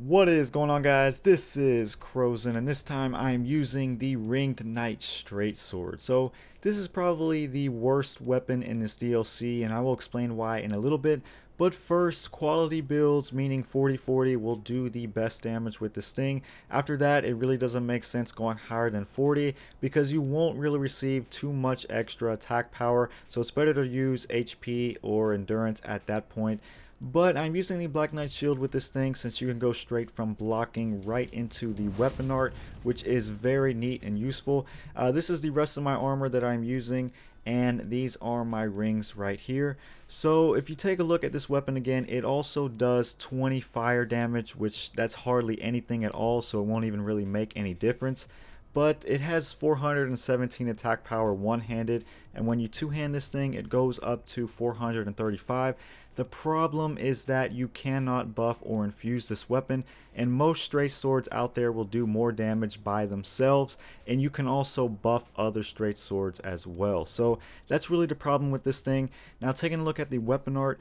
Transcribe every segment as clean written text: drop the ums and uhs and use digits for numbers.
What is going on, guys? This is Crozen, and this time I am using the Ringed Knight Straight Sword. So this is probably the worst weapon in this DLC, and I will explain why in a little bit. But first, quality builds, meaning 40-40, will do the best damage with this thing. After that, it really doesn't make sense going higher than 40 because you won't really receive too much extra attack power. So it's better to use HP or endurance at that point. But I'm using the Black Knight Shield with this thing since you can go straight from blocking right into the weapon art, which is very neat and useful. This is the rest of my armor that I'm using, and these are my rings right here. So if you take a look at this weapon again, it also does 20 fire damage, which that's hardly anything at all, so it won't even really make any difference. But it has 417 attack power one-handed, and when you two-hand this thing, it goes up to 435. The problem is that you cannot buff or infuse this weapon, and most straight swords out there will do more damage by themselves, and you can also buff other straight swords as well. So that's really the problem with this thing. Now, taking a look at the weapon art,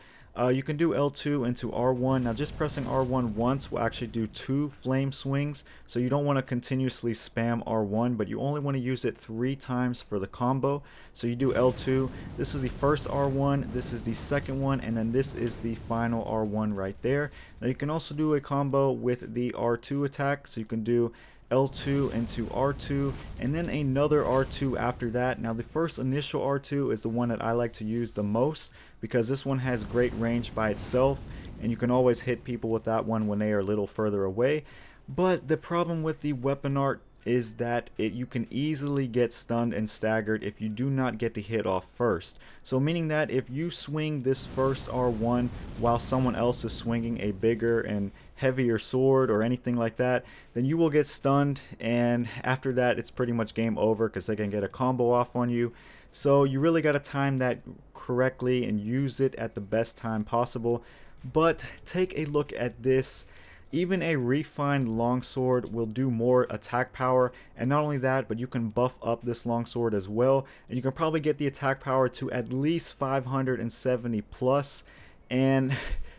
you can do L2 into R1. Now just pressing R1 once will actually do 2 flame swings, so you don't want to continuously spam R1, but you only want to use it 3 times for the combo. So you do L2, this is the first R1, this is the second one, and then this is the final R1 right there. Now you can also do a combo with the R2 attack, so you can do L2 into R2 and then another R2 after that. Now the first initial R2 is the one that I like to use the most because this one has great range by itself, and you can always hit people with that one when they are a little further away. But the problem with the weapon art is that you can easily get stunned and staggered if you do not get the hit off first. So meaning that if you swing this first R1 while someone else is swinging a bigger and heavier sword or anything like that, then you will get stunned, and after that it's pretty much game over because they can get a combo off on you. So you really got to time that correctly and use it at the best time possible. But take a look at this. Even a refined longsword will do more attack power, and not only that, but you can buff up this longsword as well, and you can probably get the attack power to at least 570 plus, and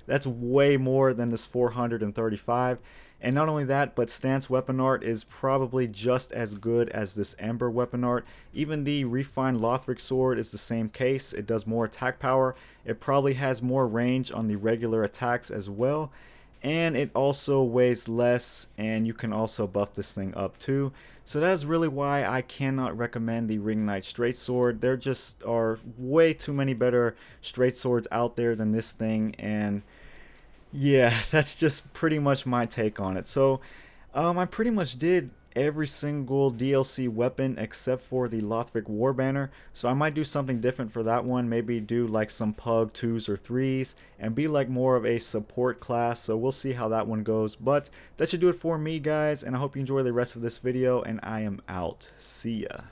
that's way more than this 435. And not only that, but stance weapon art is probably just as good as this ember weapon art. Even the refined Lothric sword is the same case. It does more attack power, it probably has more range on the regular attacks as well, and it also weighs less, and you can also buff this thing up too. So that is really why I cannot recommend the Ringed Knight Straight Sword. There just are way too many better straight swords out there than this thing, and yeah, that's just pretty much my take on it. So I pretty much did every single DLC weapon except for the Lothric War Banner, so I might do something different for that one. Maybe do like some Pug 2s or 3s and be like more of a support class, so we'll see how that one goes. But that should do it for me, guys, and I hope you enjoy the rest of this video, and I am out. See ya.